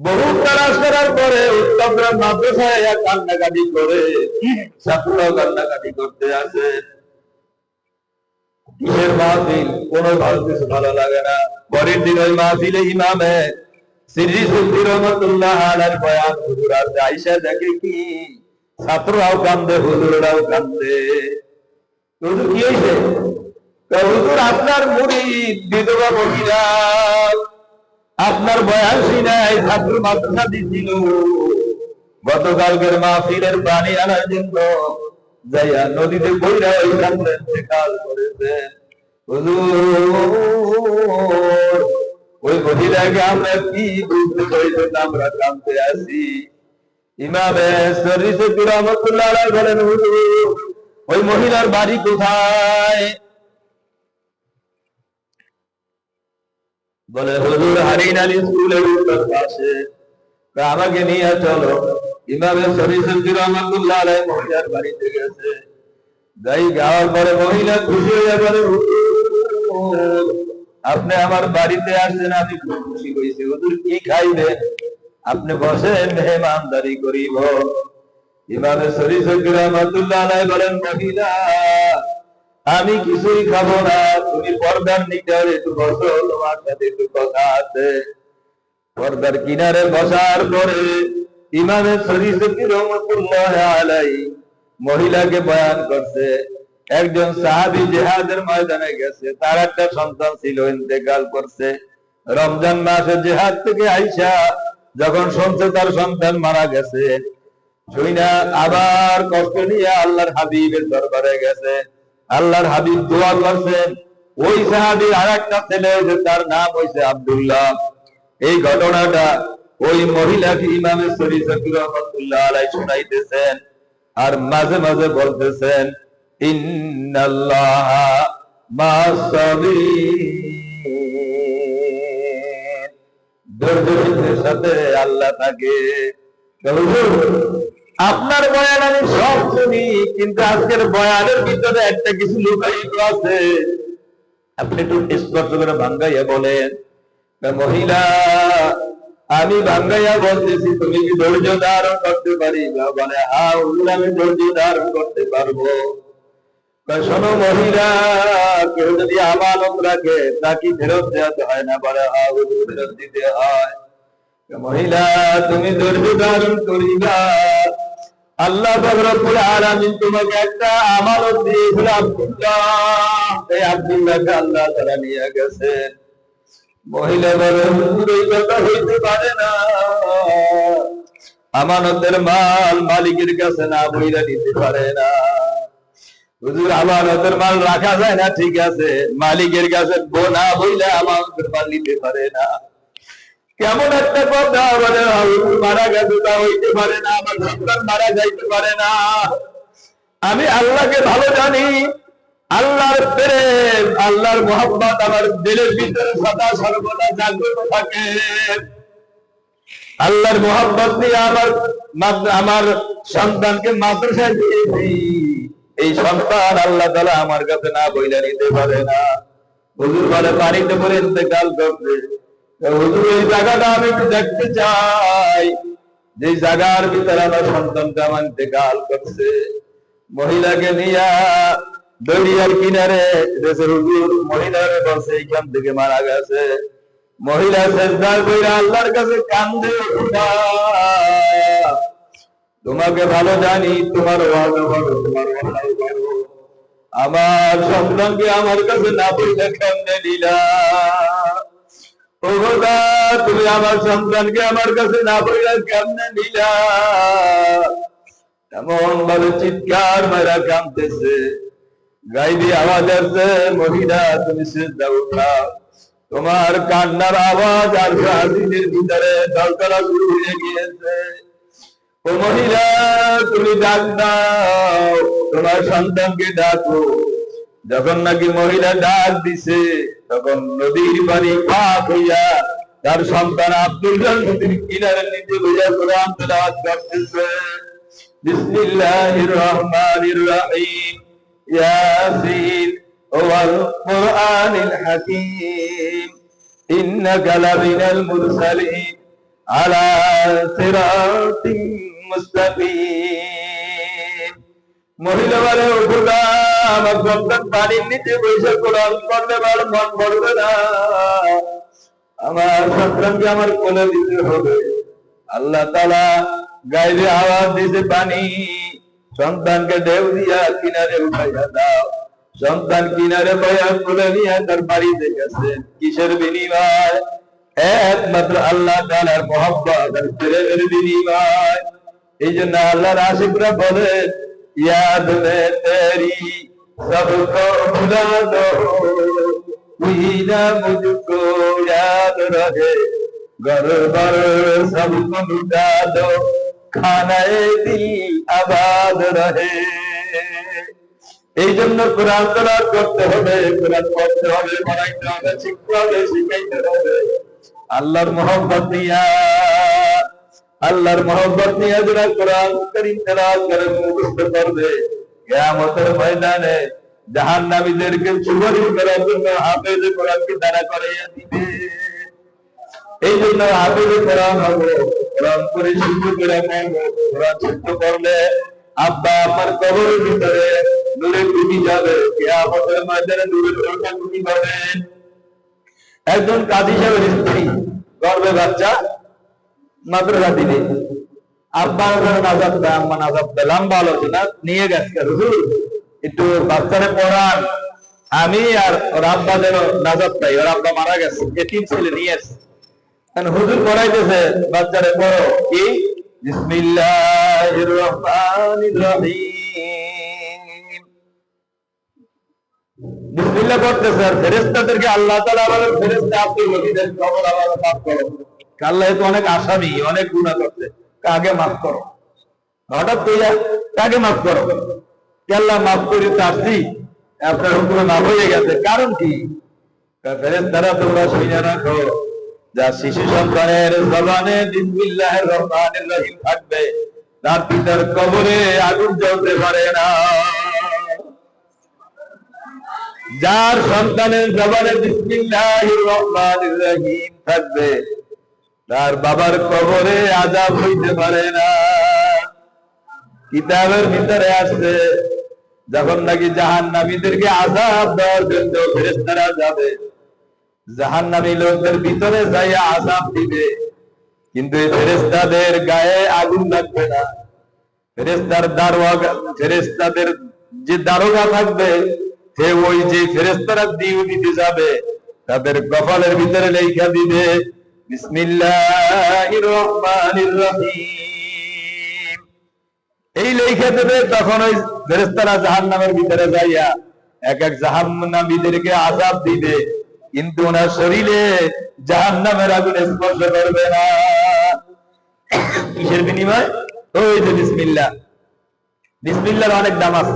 বহু তালাশ করার পরে উত্তমরা মাদ্রাসায় কান্নাকাটি করে, ছাত্ররাও কান্নাকাটি করতে আসে। কিসের মাহফিল? কোন কিছু ভালো লাগে না। পরের দিন ওই মাহফিলে ইমামে সিরজি সুফি রহমাতুল্লাহ আলাইহির বয়ান হুজুর আর আয়েশা দেখে কি ছাত্ররাও কান্দে, হুজুররাও কান্দে। হুজুর কি হয়েছে? হুজুর আপনার মুরিদ বিধবা মহিলা আপনার বয়ান শুনাই ছাত্র মাদ্রাসা দিছিল, গতকালকের মাহফিলের পানি আনার জন্য যাইয়া নদীতে বইরা ওই কান্দে ইন্তেকাল করেছে। হুজুর ওই মহিলাকে আমরা কি বুঝতে পারছি? আমরা কান্দতে আসি। ইমামে সিরজি সুফি রহমাতুল্লাহ আলাইহি বলেন, হুজুর ওই মহিলার বাড়ি কোথায়? বলে হুজুর হারিন আলী স্কুলের উত্তর পাশে। আমাকে নিয়ে চলো। ইমামে সিরজি সুফি রহমাতুল্লাহ আলাইহি মহিলার বাড়িতে গেছে। যাই যাওয়ার পরে মহিলা খুশি হয়ে বলে, হুজুর আপনি আমার বাড়িতে আসছেন, আমি খুব খুশি হয়েছি। হুজুর কি খাইবেন? আপনি বসেন, মেহমানদারি করিব। ইমামে সিরজি সুফি রহমাতুল্লাহ আলাইহি বলেন, মহিলা আমি কিছুই খাবো না, তুমি পর্দার নিচে একটু বসো, তোমার সাথে একটু কথা আছে। পর্দার কিনারে বসার পরে ইমামে সিরজি সুফি রহমাতুল্লাহ আলাইহি মহিলাকে বয়ান করছে। একজন সাহাবী জিহাদের ময়দানে গেছে, তার একটা সন্তান ছিল, ইন্তেকাল করছে। রমজান মাসে জিহাদ থেকে আইসা যখন শুনছে তার সন্তান মারা গেছে, শুইনা আবার কষ্ট নিয়ে আল্লাহর হাবিবের দরবারে গেছে। আল্লাহর হাবিব দোয়া করছেন। ওই সাহাবীর আরেকটা ছেলে হয়েছে, তার নাম হয়েছে আব্দুল্লাহ। এই ঘটনাটা ওই মহিলাকে ইমামে সিরজি সুফি রহমাতুল্লাহ আলাইহি শুনাইতেছেন, আর মাঝে মাঝে বলতেছেন, ইন্নাল্লাহা মা'আস-সাবিরিন, ধৈর্যশীলদের সাথে আল্লাহ থাকে। আপনার বয়ান আমি সব শুনি, কিন্তু আজকের বয়ানের ভিতরে একটা কিছু লুকায়িত আছে, আপনি একটু স্পষ্ট করে ভাঙ্গাইয়া বলেন। মহিলা আমি ভাঙ্গাইয়া বলতেছি, তুমি কি ধৈর্য ধারণ করতে পারিবা? বলে হ্যাঁ হুজুর আমি ধৈর্য ধারণ করতে পারবো। শোনো মহিলা, কেউ যদি আমানত রাখে তাকে ফেরত দেওয়া হয় না? বলে হ্যাঁ হুজুর ফেরত দিতে হয়। মহিলা তুমি ধৈর্য ধারণ করিবা, আল্লাহ পাক রব্বুল আলামিন তোমাকে একটা আমানত দিয়েছিল আব্দুল্লাহ, এই আব্দুল্লাহকে আল্লাহ তাআলা নিয়ে গেছেন। মহিলা বলে হুজুর এই কথা হইতে পারে না, আমানতের মাল মালিকের কাছে না বইরা নিতে পারে না। হুজুর আমানতের মাল রাখা যায় না, ঠিক আছে, মালিকের কাছে না বইলে আমানতের মাল নিতে পারে না। কেমন একটা কথা বলে, মারা গেছে তা হইতে পারে না, আমার সন্তান মারা যাইতে পারে না। আমি আল্লাহকে ভালো জানি, আল্লাহর প্রেম আল্লাহর মোহাব্বত আমার দিলের ভিতরে সদা সর্বদা জাগ্রত থাকে। আল্লাহর মোহাব্বত নিয়ে আমার সন্তানকে মাদ্রাসায় দিয়েছি, এই সন্তান আল্লাহ তাআলা আমার কাছে না বইলা নিতে পারে না। হুজুর বলে পানিতে পড়ে ইন্তেকাল করবে। হুজুর এই জায়গাটা আমি একটু দেখতে চাই, যে জায়গার ভিতরে আমার সন্তানটা আমার ইন্তেকাল করছে। মহিলাকে নিয়া দরিয়ার কিনারে হুজুর মহিলারে বলছে এইখান থেকে মারা গেছে। মহিলা সেজদা কইরা আল্লাহর কাছে কান্দে, তোমাকে ভালো জানি, তোমার ওয়াদা বড়, তোমার ওয়াদা বড়, আমার সন্তানকে আমার কাছে না বইলে কেমনে নিলা? ও খোদা তুমি আমার সন্তানকে আমার কাছে না বইলে কেমনে নিলা? এমন ভাবে চিৎকার মারা কাঁদতেছে, গাইবি আওয়াজ আসছে, মহিলা তুমি সিজদা উঠাও। তোমার কান্নার আওয়াজ আর হাজিনের ভিতরে দরকার শুরু হয়ে গিয়েছে। ও মহিলা তুমি ডাক দাও, তোমার সন্তানকে ডাকো। যখন নাকি মহিলা ডাক দিছে, তখন নদীর পানি পাক হইয়া তার সন্তান আব্দুল্লাহ নদীর কিনারে নিচে বইয়া কোরআন তেলাওয়াত করতেছে। বিসমিল্লাহির রহমানির রহিম, ইয়াসিন ওয়াল কুরআনিল হাকীম, ইন্নাকা লামিনাল মুরসালিন আলা সিরাতিম মুস্তাকিম। মহিলা বলে, ও খোদা, আমার সন্তান পানির নিচে বসে কোরআন পড়লে আমার মন পড়বে না, আমার সন্তানকে আমার কোলে দিতে হবে। আল্লাহ তাআলা গায়েবে আওয়াজ দিতে, পানি, সন্তানকে ঢেউ দিয়া কিনারে উঠাইয়া দাও। সন্তান কিনারে বয়া কোলে নিয়ে তার বাড়িতে গেছে। কিসের বিনিময়? একমাত্র আল্লাহ তাআলার মহব্বত আর প্রেমের বিনিময়। এই জন্য আল্লাহর আশিকরা বলে, ইয়াদ মে তেরি সবকো ভুলা দো, তুই না মুঝকো याद रहे, घर भर सबको लुटा दो, खानाए दिल आबाद रहे। এই জন্য কোরআন তেলাওয়াত করতে হবে, কোরআন পড়তে হবে, পড়াইতে হবে, শিখতে হবে, শিখাইতে হবে। আল্লাহর মহব্বত নিয়া, আল্লাহর মহব্বত নিয়ে যারা কোরআন কারীম তেলাওয়াত করে মুখস্থ করবে, কিয়ামতের ময়দানে জাহান্নামীদেরকে সুপারিশ করার জন্য হাফেজে কোরআনকে দাঁড়া করাইয়া দিবে। এই জন্য হাফেজে কোরআন হবো, কোরআন করে শুদ্ধ করে পড়বো। কোরআন শুদ্ধ করলে আব্বা আমার কবরের ভিতরে নূরে ডুবে যাবে, কিয়ামতের ময়দানে নূরের রোশন ডুবে যাবে। একজন কাজী সাহেবের স্ত্রী গর্ভে বাচ্চা, মাদ্রাসা দিলে আব্বা নাজাব দেয়, আম্মা নাজাব দেয়, লম্বা আলোচনা নিয়ে গেছে, হুজুর একটু বাচ্চারে পড়ান, আমি আর ওর আব্বা যেন নাজাব পাই, ওর আব্বা মারা গেছে, এতিম ছেলে নিয়ে এসে। হুজুর পড়াইতেছে বাচ্চারে, পড়ো কি, বিসমিল্লাহির রহমানির রহিম, বিসমিল্লাহ পড়তেছে। আর ফেরেশতাদেরকে আল্লাহ তাআলা বলেন, ফেরেশতা আব্দুল ওয়াহিদের কবর আবার মাফ করো। আল্লাহ তো অনেক আসামি, অনেক গুনাহ করতে, কাকে মাফ করো, হঠাৎ কইয়া কাকে মাফ করো, আল্লাহ মাফ করে তো আসছি, আপনার হুকুমে মাফ হয়ে গেছে, কারণ কি? ফেরেশতারা তোমরা শুনে রাখো, যা শিশু সন্তানের জবানে বিসমিল্লাহির রহমানির রহিম থাকবে, তার পিতার কবরে আগুন জ্বলতে পারে না। যার সন্তানের জবানে বিসমিল্লাহির রহমানির রহিম থাকবে, তার বাবার কবরে আযাব হইতে পারে না। কিতাবের ভিতরে আছে, যখন নাকি জাহান্নামীদেরকে আযাব দেওয়ার জন্য ফেরেশতারা যাবে, জাহান্নামী লোকদের ভিতরে যাইয়া আযাব দিবে, কিন্তু এই ফেরেশতাদের গায়ে আগুন লাগবে না। ফেরেশতাদের যে দারোগা থাকবে, সে ওই যে ফেরেশতারা ডিউটি দিতে যাবে, তাদের কপালের ভিতরে লেখা দিবে বিসমিল্লাহির রহমানির রহিম, এই লেখা দেবে। তখন ওই ফেরেশতারা জাহান্নামের ভিতরে যাইয়া এক এক জাহান্নামীদেরকে আযাব দিবে, কিন্তু ওনার শরীরে জাহান্নামের আগুন স্পর্শ করবে না। কিসের বিনিময়? ওই যে বিসমিল্লাহ, বিসমিল্লাহর অনেক দাম আছে।